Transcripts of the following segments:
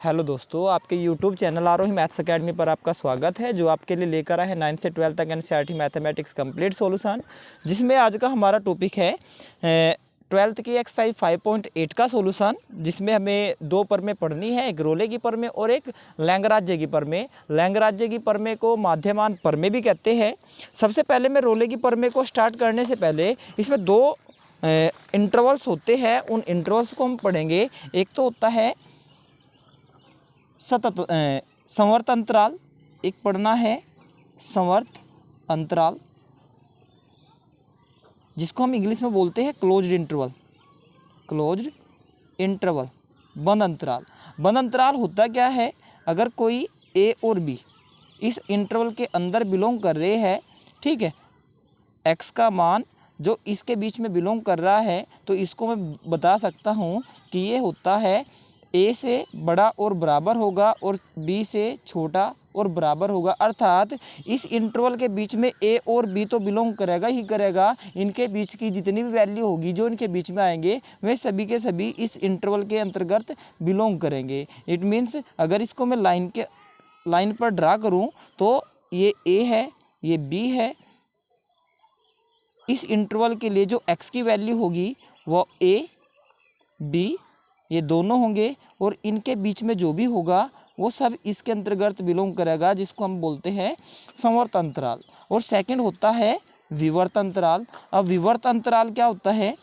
Hello दोस्तों, आपके YouTube channel आरोही maths academy पर आपका स्वागत है, जो आपके लिए लेकर आए हैं 9 से 12 तक एनसीईआरटी मैथमेटिक्स कंप्लीट सॉल्यूशन। जिसमें आज का हमारा टॉपिक है 12th की एक्सरसाइज 5.8 का सॉल्यूशन, जिसमें हमें दो प्रमेय पढ़नी है, एक रोले की प्रमेय और एक लैंगराज्य की प्रमेय। लैंगराज्य की प्रमेय को माध्यमान प्रमेय भी कहते हैं। सबसे पहले मैं रोले की प्रमेय को स्टार्ट करने से पहले इसमें दो इंटरवल्स होते हैं, उन इंटरवल्स को हम पढ़ेंगे। एक तो होता है संवर्त अंतराल, एक पढ़ना है संवर्त अंतराल, जिसको हम इंग्लिश में बोलते हैं क्लोज्ड इंटरवल। क्लोज्ड इंटरवल, बंद अंतराल। बंद अंतराल होता क्या है, अगर कोई ए और बी इस इंटरवल के अंदर बिलोंग कर रहे हैं, ठीक है, एक्स का मान जो इसके बीच में बिलोंग कर रहा है, तो इसको मैं बता सकता हूँ कि ये होता है ए से बड़ा और बराबर होगा और बी से छोटा और बराबर होगा। अर्थात इस इंटरवल के बीच में ए और बी तो बिलोंग करेगा ही करेगा। इनके बीच की जितनी भी वैल्यू होगी जो इनके बीच में आएंगे, वे सभी के सभी इस इंटरवल के अंतर्गत बिलोंग करेंगे। इट मीन्स अगर इसको मैं लाइन पर ड्रा करूं तो ये ए है, ये बी है। इस इंटरवल के लिए जो एक्स की वैल्यू होगी वो ए बी ये दोनों होंगे, और इनके बीच में जो भी होगा वो सब इसके अंतर्गत बिलोंग करेगा, जिसको हम बोलते हैं संवर्त अंतराल। और सेकंड होता है विवर्त अंतराल। अब विवर्त अंतराल क्या होता है,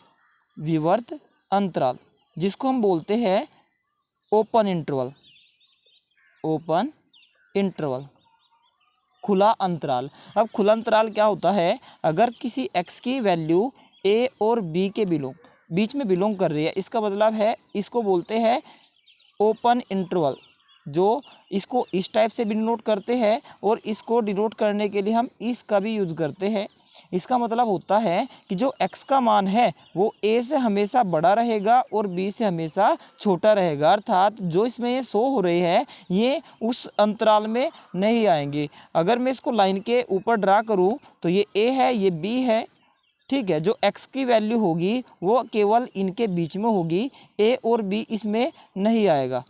विवर्त अंतराल जिसको हम बोलते हैं ओपन इंटरवल। ओपन इंटरवल, खुला अंतराल। अब खुला अंतराल क्या होता है, अगर किसी एक्स की वैल्यू ए और बी के बीच में बिलोंग कर रही है, इसका मतलब है इसको बोलते हैं ओपन इंटरवल। जो इसको इस टाइप से भी डिनोट करते हैं और इसको डिनोट करने के लिए हम इस का भी यूज करते हैं। इसका मतलब होता है कि जो x का मान है वो a से हमेशा बड़ा रहेगा और b से हमेशा छोटा रहेगा। अर्थात जो इसमें ये शो हो रहे हैं ये उस अंतराल में नहीं आएंगे। अगर मैं इसको लाइन के ऊपर ड्रा करूं तो ये a है, ये b है, ठीक है। जो x की वैल्यू होगी वो केवल इनके बीच में होगी, a और b इसमें नहीं आएगा,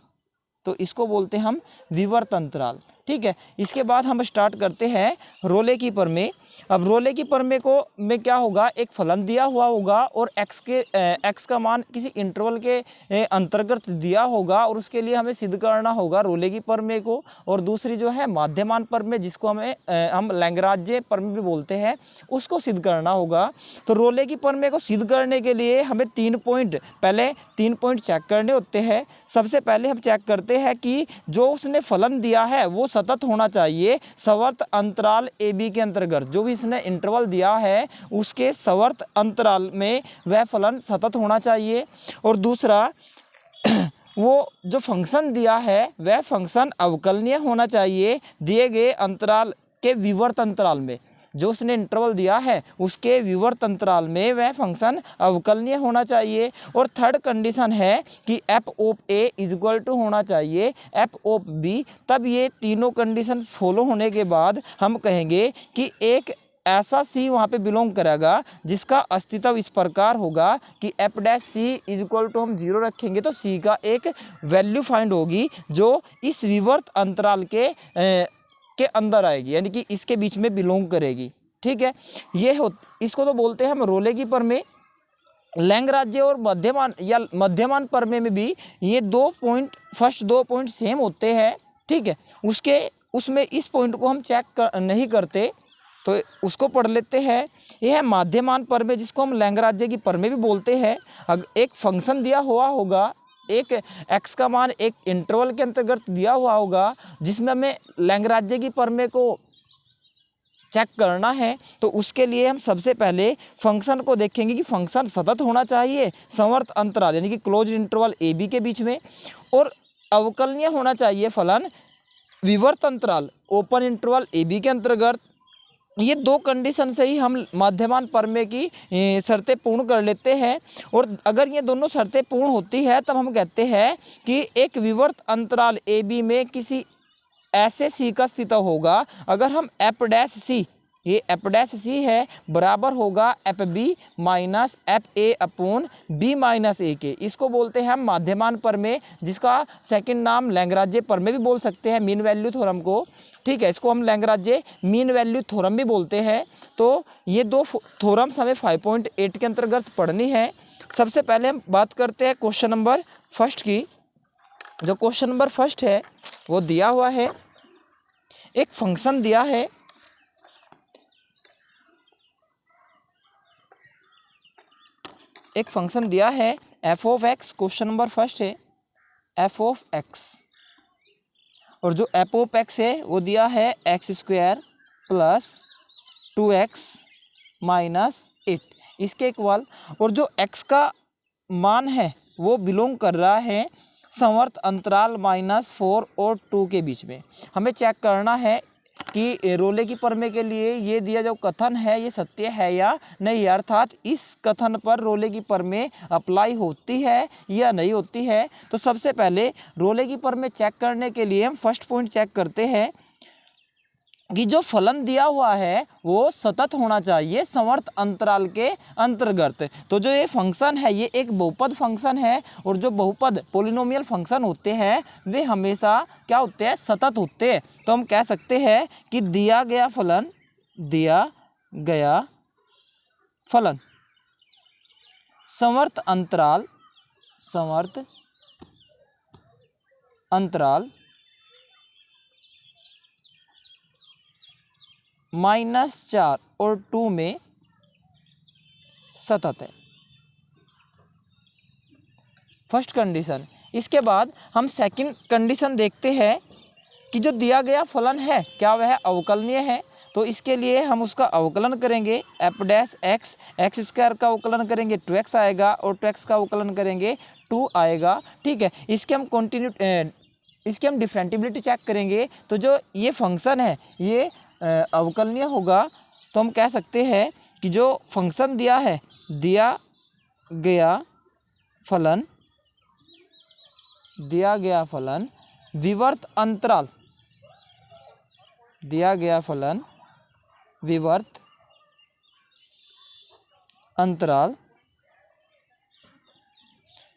तो इसको बोलते हैं हम विवर्त अंतराल, ठीक है। इसके बाद हम स्टार्ट करते हैं रोले की प्रमेय। अब रोले की प्रमेय को में क्या होगा, एक फलन दिया हुआ होगा और x का मान किसी इंटरवल के अंतर्गत दिया होगा, और उसके लिए हमें सिद्ध करना होगा रोले की प्रमेय को। और दूसरी जो है माध्यमान प्रमेय, जिसको हम लैंगराज्य प्रमेय भी बोलते हैं, उसको सिद्ध करना होगा। तो रोले की प्रमेय को सिद्ध करने के लिए हमें पहले तीन पॉइंट चेक करने होते हैं। सबसे पहले हम चेक करते हैं कि जो उसने फलन दिया है वो सतत होना चाहिए संवर्त अंतराल ए बी के अंतर्गत। जो भी इसने इंटरवल दिया है उसके संवर्त अंतराल में वह फलन सतत होना चाहिए। और दूसरा वो जो फंक्शन दिया है वह फंक्शन अवकलनीय होना चाहिए दिए गए अंतराल के विवर्त अंतराल में। जो उसने इंटरवल दिया है उसके विवर्त अंतराल में वह फंक्शन अवकलनीय होना चाहिए। और थर्ड कंडीशन है कि F of A is equal to होना चाहिए एफ ऑफ बी। तब ये तीनों कंडीशन फॉलो होने के बाद हम कहेंगे कि एक ऐसा सी वहाँ पे बिलोंग करेगा जिसका अस्तित्व इस प्रकार होगा कि F dash C is equal to हम 0 रखेंगे तो सी का एक वैल्यू फाइंड होगी जो इस विवर्त अंतराल के अंदर आएगी, यानी कि इसके बीच में बिलोंग करेगी, ठीक है। इसको तो बोलते हैं हम रोले की प्रमेय। लैंगराज्य और मध्यमान प्रमेय में भी ये फर्स्ट दो पॉइंट सेम होते हैं, ठीक है। उसमें इस पॉइंट को हम चेक नहीं करते, तो उसको पढ़ लेते हैं। यह है माध्यमान प्रमेय, जिसको हम लैंगराज्य की प्रमेय भी बोलते हैं। एक फंक्शन दिया हुआ होगा, एक x का मान एक इंटरवल के अंतर्गत दिया हुआ होगा, जिसमें हमें लैंगराज्य की प्रमेय को चेक करना है। तो उसके लिए हम सबसे पहले फंक्शन को देखेंगे कि फंक्शन सतत होना चाहिए संवर्त अंतराल यानी कि क्लोज इंटरवल ए बी के बीच में, और अवकलनीय होना चाहिए फलन विवर्त अंतराल ओपन इंटरवल ए बी के अंतर्गत। ये दो कंडीशन से ही हम माध्यमान प्रमेय की शर्तें पूर्ण कर लेते हैं। और अगर ये दोनों शर्तें पूर्ण होती है तब हम कहते हैं कि एक विवर्त अंतराल ए बी में किसी ऐसे सी का अस्तित्व होगा। अगर हम एफ डैश सी ये एफ डैश सी है बराबर होगा F B minus F A upon B minus A के। इसको बोलते हैं हम माध्यमान प्रमेय, जिसका सेकंड नाम लैग्रांज प्रमेय भी बोल सकते हैं, मीन वैल्यू थ्योरम को। ठीक है, इसको हम लैग्रांज मीन वैल्यू थ्योरम भी बोलते हैं। तो ये दो थ्योरम्स हमें 5.8 के अंतर्गत पढ़नी है। सबसे पहले हम बात करते हैं क्वेश्चन नंबर फर्स्ट की। जो क्वेश्चन नंबर फर्स्ट है वो दिया हुआ है, एक फंक्शन दिया है, एक फंक्शन दिया है F of x. Question number first है एफ ऑफ एक्स, और जो एफ ऑफ एक्स है वो दिया है x square plus 2x minus 8 इसके इक्वल। और जो x का मान है वो बिलोंग कर रहा है संवर्त अंतराल -4 और 2 के बीच में। हमें चेक करना है कि रोले की प्रमेय के लिए ये दिया जो कथन है ये सत्य है या नहीं, अर्थात इस कथन पर रोले की प्रमेय अप्लाई होती है या नहीं होती है। तो सबसे पहले रोले की प्रमेय चेक करने के लिए हम फर्स्ट पॉइंट चेक करते हैं कि जो फलन दिया हुआ है वो सतत होना चाहिए संवर्त अंतराल के अंतर्गत। तो जो ये फंक्शन है ये एक बहुपद फंक्शन है, और जो बहुपद पोलिनोमियल फंक्शन होते हैं वे हमेशा क्या होते हैं, सतत होते हैं। तो हम कह सकते हैं कि दिया गया फलन संवर्त अंतराल -4 और 2 में सतत है, फर्स्ट कंडीशन। इसके बाद हम सेकंड कंडीशन देखते हैं कि जो दिया गया फलन है क्या वह अवकलनीय है। तो इसके लिए हम उसका अवकलन करेंगे, F dash x, x square का अवकलन करेंगे 2x आएगा, और 2x का अवकलन करेंगे 2 आएगा। ठीक है, इसके हम डिफरेंटिबिलिटी चेक करेंगे। तो जो ये फंक्शन है ये अवकलनीय होगा। तो हम कह सकते हैं कि जो फंक्शन दिया गया फलन विवर्त अंतराल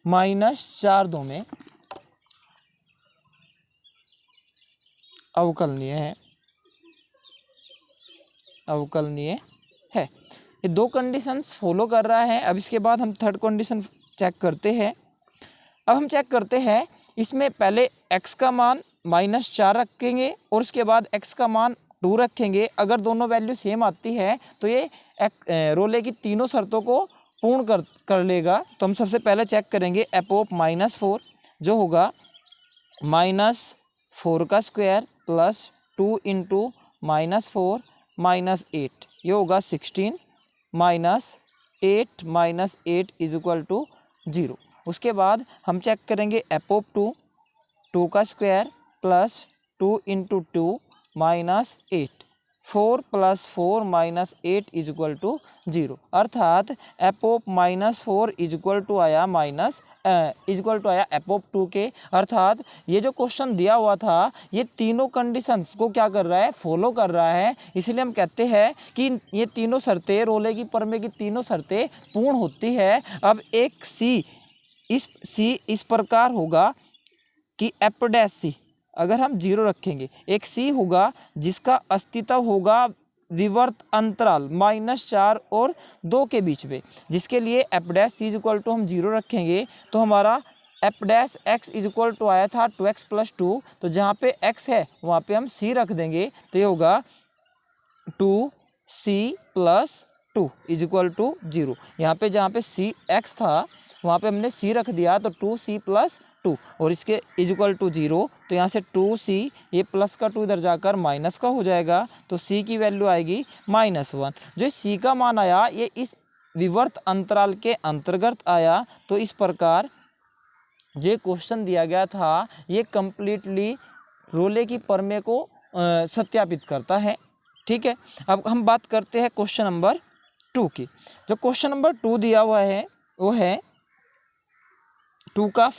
-4 में अवकलनीय है। ये दो कंडीशंस फॉलो कर रहा है। अब इसके बाद हम थर्ड कंडीशन चेक करते हैं। अब हम चेक करते हैं, इसमें पहले x का मान -4 रखेंगे और उसके बाद x का मान 2 रखेंगे। अगर दोनों वैल्यू सेम आती है तो ये रोले की तीनों शर्तों को पूर्ण कर लेगा। तो हम सबसे पहले चेक करेंगे एफ ऑफ -4 जो होगा -4 का स्क्वायर प्लस 2 इंटू -4 -8, ये होगा 16 -8 इज इक्वल टू 0। उसके बाद हम चेक करेंगे एफ ऑफ 2 का square plus 2 into 2 -8, 4 + 4 -8 is equal to 0। अर्थात F of -4 is equal to आया एफ ऑफ 2 के। अर्थात ये जो क्वेश्चन दिया हुआ था ये तीनों कंडीशंस को क्या कर रहा है, फॉलो कर रहा है। इसलिए हम कहते हैं कि ये तीनों शर्तें, रोले की प्रमेय की तीनों शर्तें पूर्ण होती है। अब एक इस प्रकार होगा कि एफ डैश सी अगर हम 0 रखेंगे, एक सी होगा जिसका अस्तित्व होगा विवर्त अंतराल -4 और 2 के बीच में, जिसके लिए F dash C is equal to हम 0 रखेंगे। तो हमारा F dash X is equal to आया था 2x + 2, तो जहाँ पे x है वहाँ पे हम c रख देंगे। तो ये होगा 2c + 2 इज इक्वल टू 0। यहाँ पे जहाँ पे x था वहाँ पे हमने c रख दिया, तो 2c + 2 और इसके इज इक्वल टू 0। तो यहाँ से 2c, ये प्लस का 2 इधर जाकर माइनस का हो जाएगा, तो c की वैल्यू आएगी -1। जो c का मान आया ये इस विवर्त अंतराल के अंतर्गत आया। तो इस प्रकार जो क्वेश्चन दिया गया था ये कंप्लीटली रोले की प्रमेय को सत्यापित करता है। ठीक है, अब हम बात करते हैं क्वेश्चन नंबर 2 की। जो क्वेश्चन नंबर 2 दिया हुआ है वो है 2 का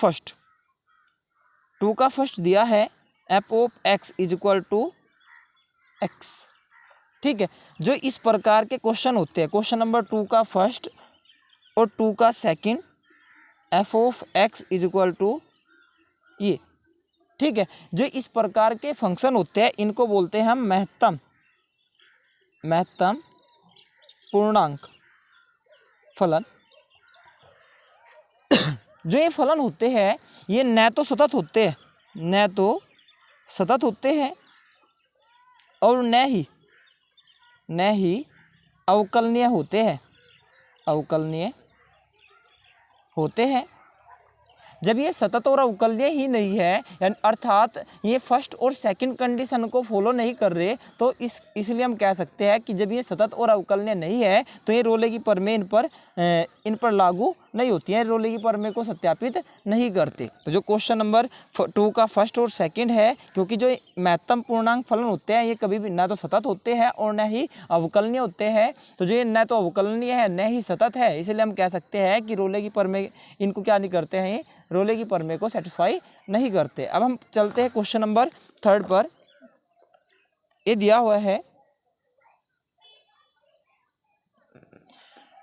फर्स्ट दिया है F of X is equal to X. ठीक है, जो इस प्रकार के क्वेश्चन होते हैं, क्वेश्चन नंबर 2 का फर्स्ट और 2 का second, F of X is equal to ये, ठीक है। जो इस प्रकार के फंक्शन होते हैं इनको बोलते हैं हम महत्तम पूर्णांक फलन। जो ये फलन होते हैं ये न तो सतत होते हैं और न ही अवकलनीय होते हैं। जब ये सतत और अवकलनीय ही नहीं है, यानी अर्थात ये फर्स्ट और सेकंड कंडीशन को फॉलो नहीं कर रहे, तो इसलिए हम कह सकते हैं कि जब ये सतत और अवकलनीय नहीं है तो ये रोले की प्रमेय इन पर लागू नहीं होती है, रोले की प्रमेय को सत्यापित नहीं करते। तो जो क्वेश्चन नंबर 2 का फर्स्ट और सेकंड है, क्योंकि जो महत्तम पूर्णांक फलन होते हैं ये कभी भी न तो सतत होते हैं और न ही अवकलनीय होते हैं, तो जो ये न तो अवकलनीय है न ही सतत है, इसलिए हम कह सकते हैं कि रोले की प्रमेय इनको क्या नहीं करते हैं, रोले की प्रमेय को सेटिस्फाई नहीं करते। अब हम चलते हैं क्वेश्चन नंबर 3 पर। ये दिया हुआ है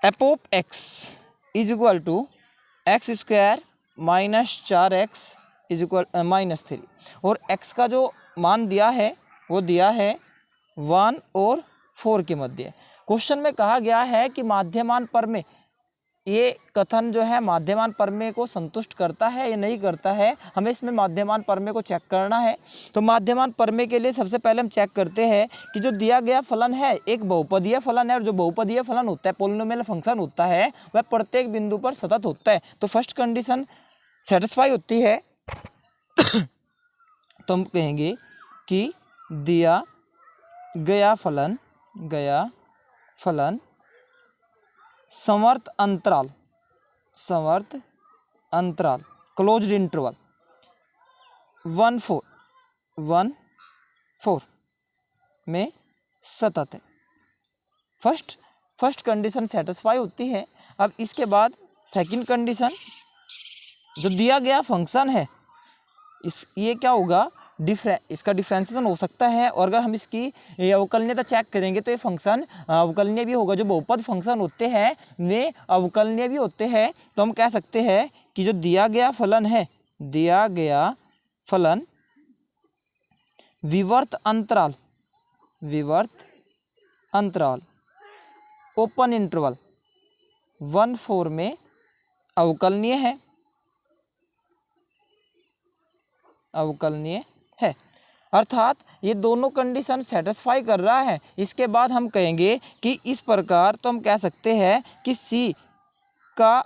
F of X is equal to X square minus 4x is equal -3, और x का जो मान दिया है वो दिया है 1 और 4 के मध्य। क्वेश्चन में कहा गया है कि माध्यमान प्रमेय, ये कथन जो है माध्यमान प्रमेय को संतुष्ट करता है या नहीं करता है, हमें इसमें माध्यमान प्रमेय को चेक करना है। तो माध्यमान प्रमेय के लिए सबसे पहले हम चेक करते हैं कि जो दिया गया फलन है एक बहुपदीय फलन है, और जो बहुपदीय फलन होता है, पॉलिनोमियल फंक्शन होता है, वह प्रत्येक बिंदु पर सतत होता है। तो फर्स्ट कंडीशन सेटिस्फाई होती है। तो हम कहेंगे कि दिया गया फलन समवर्त अंतराल क्लोज्ड इंटरवल 1-4 में सतत है। फर्स्ट कंडीशन सेटिस्फाई होती है। अब इसके बाद सेकंड कंडीशन, जो दिया गया फंक्शन है ये क्या होगा, इसका डिफ्रेंसिएशन हो सकता है, और अगर हम इसकी अवकलनीयता चेक करेंगे तो ये फंक्शन अवकलनीय भी होगा। जो बहुपद फंक्शन होते हैं वे अवकलनीय भी होते हैं। तो हम कह सकते हैं कि जो दिया गया फलन विवर्त अंतराल ओपन इंटरवल 1-4 में अवकलनीय है, अर्थात ये दोनों कंडीशन सेटिस्फाई कर रहा है। इसके बाद हम कहेंगे कि इस प्रकार, तो हम कह सकते हैं कि C का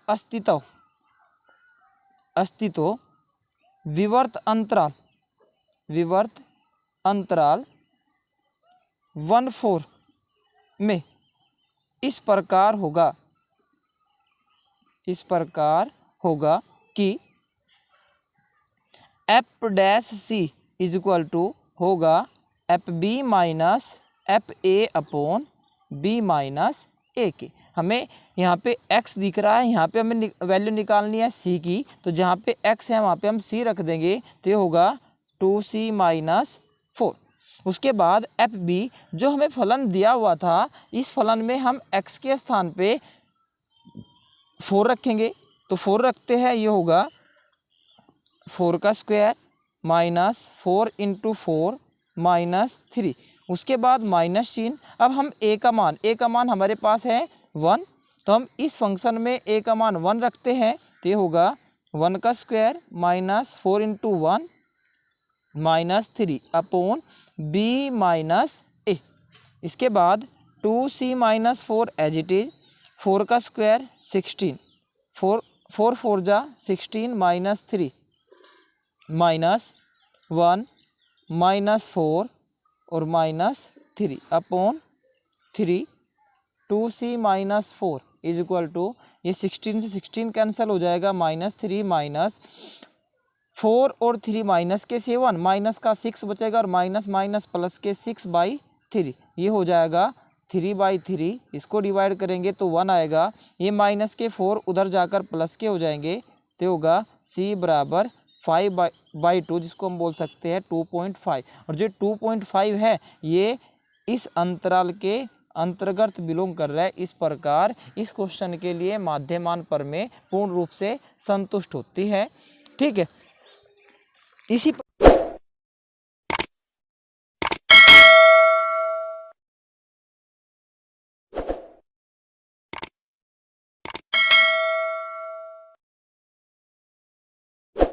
अस्तित्व विवर्त अंतराल 1-4 में इस प्रकार होगा कि F dash C is equal to होगा F B minus F A upon B minus A के। हमें यहाँ पे x दिख रहा है, यहाँ पे हमें वैल्यू निकालनी है c की, तो जहाँ पे x है वहाँ पे हम c रख देंगे, तो ये होगा 2c माइनस 4। उसके बाद एफ बी जो हमें फलन दिया हुआ था, इस फलन में हम x के स्थान पे 4 रखेंगे, तो 4 रखते हैं, ये होगा 4 का स्क्वायर माइनस 4 × 4 माइनस 3। उसके बाद माइनस चिन्ह। अब हम a का मान हमारे पास है 1, तो हम इस फंक्शन में a का मान 1 रखते हैं, तो ये होगा 1 का square minus 4 × 1 minus 3 upon b minus a। इसके बाद 2c minus 4 as it is, 4 का स्क्वायर 16, 4 4 जा 16 माइनस 3 माइनस 1 माइनस 4 और minus 3 upon 3, 2c minus 4 is equal to, ये 16 से 16 कैंसिल हो जाएगा, -3 माइनस 4 और 3 माइनस के 7, माइनस का 6 बचेगा, और माइनस माइनस प्लस के 6/3, ये हो जाएगा 3/3। इसको डिवाइड करेंगे तो 1 आएगा, ये माइनस के 4 उधर जाकर प्लस के हो जाएंगे, तो होगा c बराबर 5/2, जिसको हम बोल सकते हैं 2.5। और जो 2.5 है ये इस अंतराल के अंतर्गत बिलोंग कर रहा है। इस प्रकार इस क्वेश्चन के लिए माध्यमान प्रमेय पूर्ण रूप से संतुष्ट होती है। ठीक है, इसी